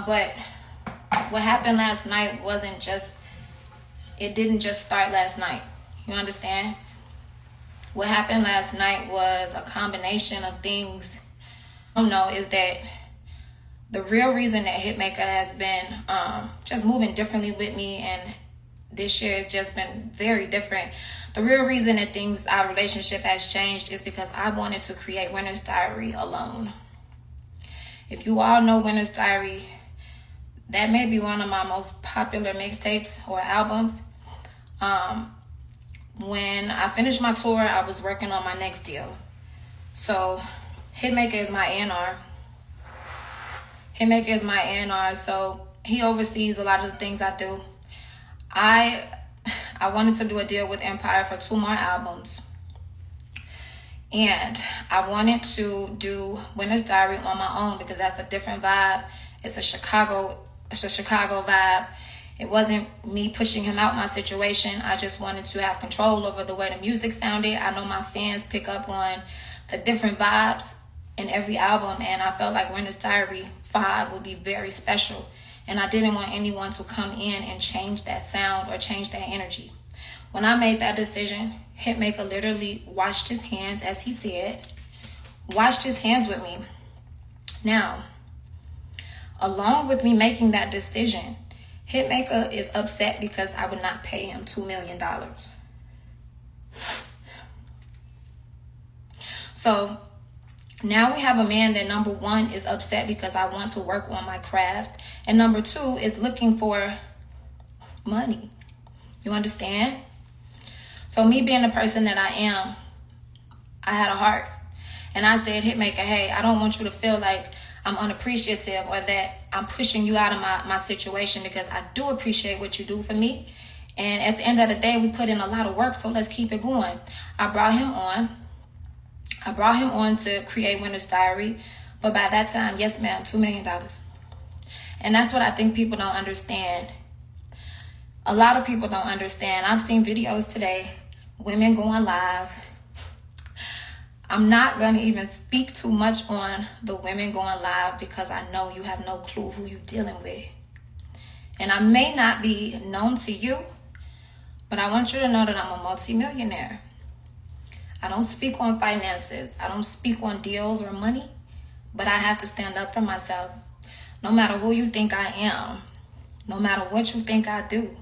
But what happened last night it didn't just start last night. You understand? What happened last night was a combination of things. I don't know, is that the real reason that Hitmaka has been just moving differently with me, and this year has just been very different. The real reason that our relationship has changed is because I wanted to create Winter's Diary alone. If you all know Winter's Diary, that may be one of my most popular mixtapes or albums. When I finished my tour, I was working on my next deal. So Hitmaka is my A&R. Hitmaka is my A&R, so he oversees a lot of the things I do. I wanted to do a deal with Empire for 2 more albums. And I wanted to do Winter's Diary on my own because that's a different vibe. It's a Chicago vibe. It wasn't me pushing him out my situation. I just wanted to have control over the way the music sounded. I know my fans pick up on the different vibes in every album, and I felt like Winter's Diary 5 would be very special. And I didn't want anyone to come in and change that sound or change that energy. When I made that decision, Hitmaka literally washed his hands, as he said, washed his hands with me. Now, along with me making that decision, Hitmaka is upset because I would not pay him $2 million. So now we have a man that, number one, is upset because I want to work on my craft. And number two, is looking for money. You understand? So me being the person that I am, I had a heart. And I said, Hitmaka, hey, I don't want you to feel like I'm unappreciative or that I'm pushing you out of my situation, because I do appreciate what you do for me. And at the end of the day, we put in a lot of work, so let's keep it going. I brought him on to create Winter's Diary. But by that time, yes, ma'am, $2 million. And that's what I think people don't understand. A lot of people don't understand. I've seen videos today, women going live. I'm not going to even speak too much on the women going live because I know you have no clue who you're dealing with. And I may not be known to you, but I want you to know that I'm a multimillionaire. I don't speak on finances. I don't speak on deals or money, but I have to stand up for myself. No matter who you think I am, no matter what you think I do,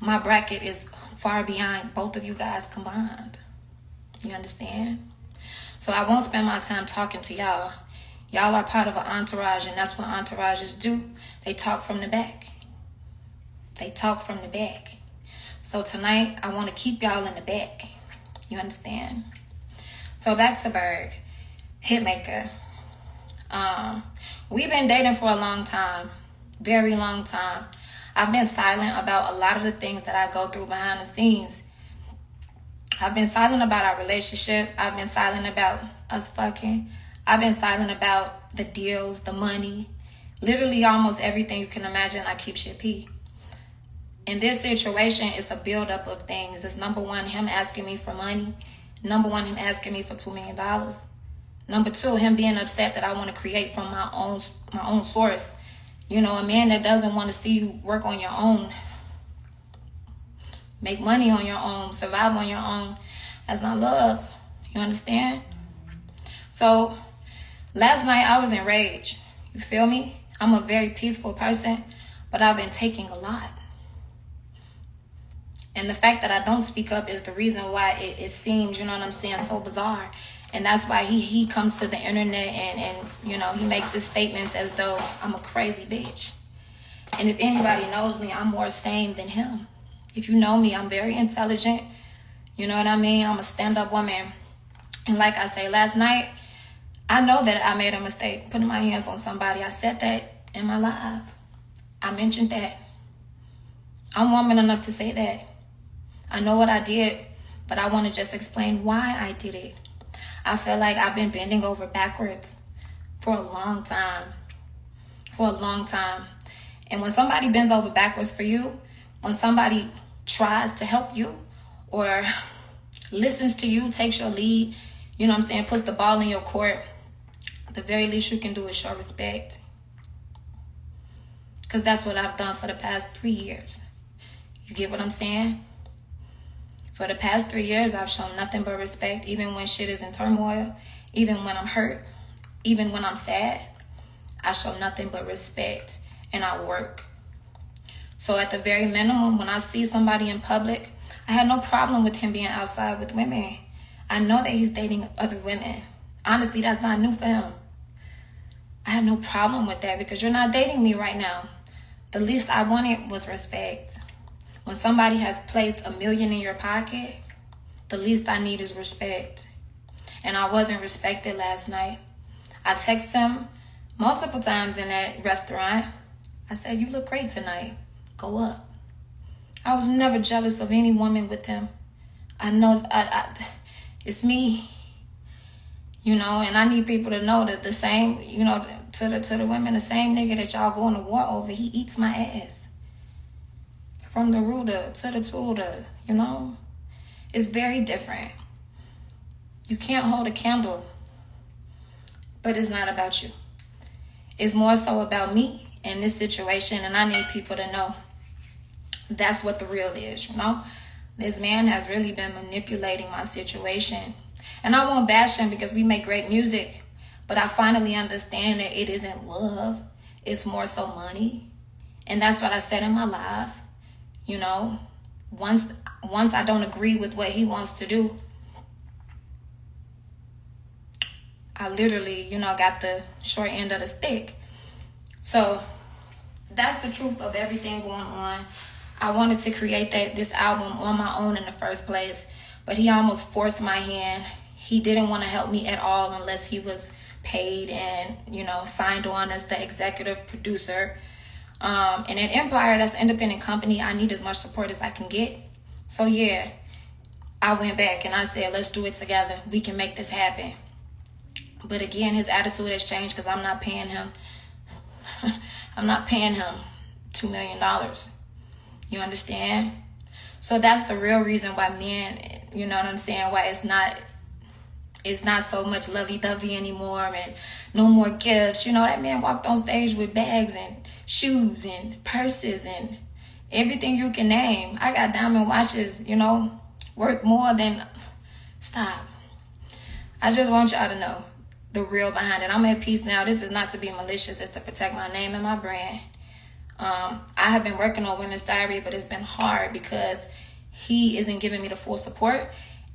my bracket is far beyond both of you guys combined. You understand? So I won't spend my time talking to y'all. Y'all are part of an entourage, and that's what entourages do. They talk from the back. They talk from the back. So tonight, I want to keep y'all in the back. You understand? So back to Berg. Hitmaka. We've been dating for a long time. Very long time. I've been silent about a lot of the things that I go through behind the scenes. I've been silent about our relationship. I've been silent about us fucking. I've been silent about the deals, the money. Literally almost everything you can imagine, I keep shit P. In this situation, it's a buildup of things. It's number one, him asking me for money. Number one, him asking me for $2 million. Number two, him being upset that I want to create from my own source. You know, a man that doesn't want to see you work on your own, make money on your own, survive on your own, that's not love. You understand? So last night I was enraged. You feel me? I'm a very peaceful person, but I've been taking a lot. And the fact that I don't speak up is the reason why it seems, you know what I'm saying, so bizarre. And that's why he comes to the internet and you know, he makes his statements as though I'm a crazy bitch. And if anybody knows me, I'm more sane than him. If you know me, I'm very intelligent. You know what I mean? I'm a stand-up woman. And like I say, last night, I know that I made a mistake putting my hands on somebody. I said that in my live. I mentioned that. I'm woman enough to say that. I know what I did, but I want to just explain why I did it. I feel like I've been bending over backwards for a long time. For a long time. And when somebody bends over backwards for you, when somebody tries to help you or listens to you, takes your lead, you know what I'm saying, puts the ball in your court, the very least you can do is show respect. Because that's what I've done for the past 3 years. You get what I'm saying? For the past 3 years, I've shown nothing but respect, even when shit is in turmoil, even when I'm hurt, even when I'm sad. I show nothing but respect, and I work. So at the very minimum, when I see somebody in public, I had no problem with him being outside with women. I know that he's dating other women. Honestly, that's not new for him. I have no problem with that because you're not dating me right now. The least I wanted was respect. When somebody has placed $1 million in your pocket, the least I need is respect. And I wasn't respected last night. I texted him multiple times in that restaurant. I said, "You look great tonight. Go up." I was never jealous of any woman with him. I know it's me, and I need people to know that the same, to the women, the same nigga that y'all going to war over, he eats my ass. From the rooter to the tutor, it's very different. You can't hold a candle, but it's not about you. It's more so about me in this situation, and I need people to know that's what the real is, This man has really been manipulating my situation. And I won't bash him because we make great music, but I finally understand that it isn't love. It's more so money. And that's what I said in my live. Once I don't agree with what he wants to do, I literally, got the short end of the stick. So that's the truth of everything going on. I wanted to create this album on my own in the first place, but he almost forced my hand. He didn't want to help me at all unless he was paid and, signed on as the executive producer. And at Empire, that's an independent company, I need as much support as I can get. So yeah, I went back and I said, let's do it together. We can make this happen. But again, his attitude has changed because I'm not paying him. I'm not paying him $2 million. You understand? So that's the real reason why men, why it's not so much lovey-dovey anymore and no more gifts. That man walked on stage with bags and shoes and purses and everything you can name. I got diamond watches, worth more than... Stop. I just want y'all to know the real behind it. I'm at peace now. This is not to be malicious. It's to protect my name and my brand. I have been working on Women's Diary, but it's been hard because he isn't giving me the full support.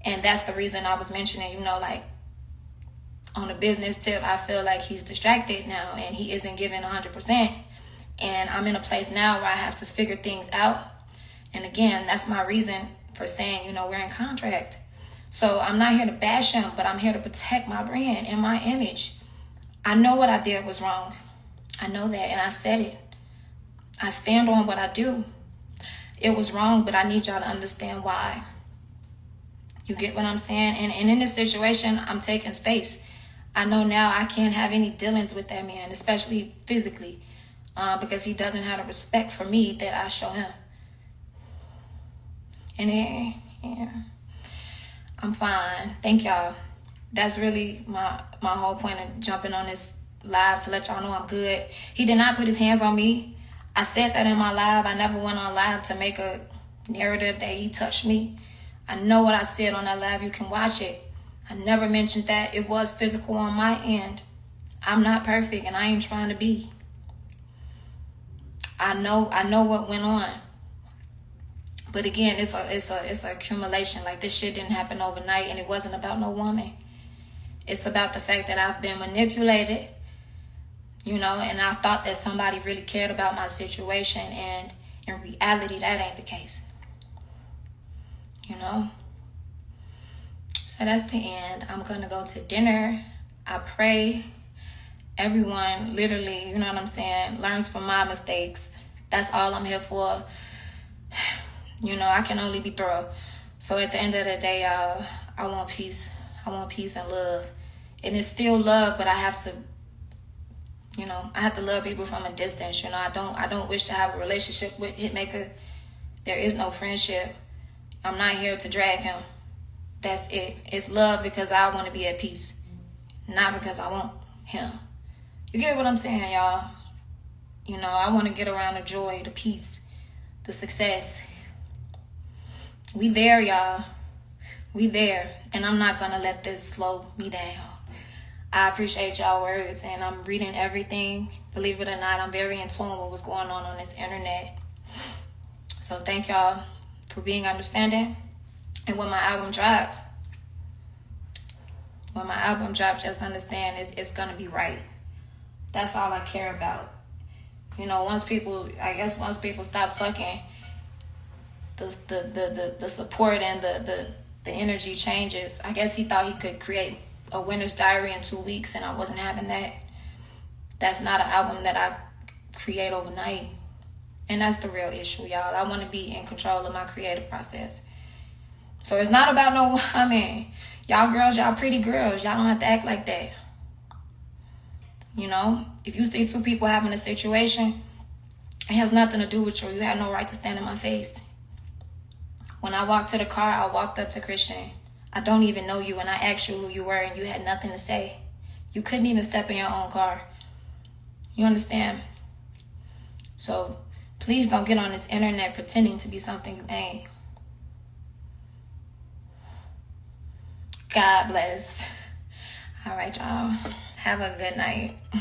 And that's the reason I was mentioning, on a business tip, I feel like he's distracted now and he isn't giving 100%. And I'm in a place now where I have to figure things out. And again, that's my reason for saying, we're in contract. So I'm not here to bash him, but I'm here to protect my brand and my image. I know what I did was wrong. I know that, and I said it. I stand on what I do. It was wrong, but I need y'all to understand why. You get what I'm saying? And in this situation, I'm taking space. I know now I can't have any dealings with that man, especially physically, because he doesn't have the respect for me that I show him. And yeah, I'm fine. Thank y'all. That's really my whole point of jumping on this live, to let y'all know I'm good. He did not put his hands on me. I said that in my live. I never went on live to make a narrative that he touched me. I know what I said on that live. You can watch it. I never mentioned that. It was physical on my end. I'm not perfect, and I ain't trying to be. I know what went on. But again, it's a accumulation. Like, this shit didn't happen overnight, and it wasn't about no woman. It's about the fact that I've been manipulated, and I thought that somebody really cared about my situation, and in reality, that ain't the case. So that's the end. I'm going to go to dinner. I pray everyone literally, learns from my mistakes. That's all I'm here for. I can only be thorough. So at the end of the day, I want peace. I want peace and love. And it's still love, but I have to, I have to love people from a distance. I don't wish to have a relationship with Hitmaka. There is no friendship. I'm not here to drag him. That's it. It's love because I want to be at peace, not because I want him. You get what I'm saying, y'all? You know, I want to get around the joy, the peace, the success. We there, y'all. We there. And I'm not going to let this slow me down. I appreciate y'all words, and I'm reading everything. Believe it or not, I'm very in tune with what's going on this internet. So thank y'all for being understanding. And when my album drops, just understand it's going to be right. That's all I care about. You know, once people stop fucking, the support and the energy changes. I guess he thought he could create a winner's diary in 2 weeks, and I wasn't having that. That's not an album that I create overnight. And that's the real issue, y'all. I want to be in control of my creative process. So it's not about y'all girls, y'all pretty girls, y'all don't have to act like that. You know, if you see two people having a situation, it has nothing to do with you. You have no right to stand in my face. When I walked to the car, I walked up to Christian. I don't even know you, and I asked you who you were, and you had nothing to say. You couldn't even step in your own car. You understand? So please don't get on this internet pretending to be something you ain't. God bless. All right, y'all. Have a good night.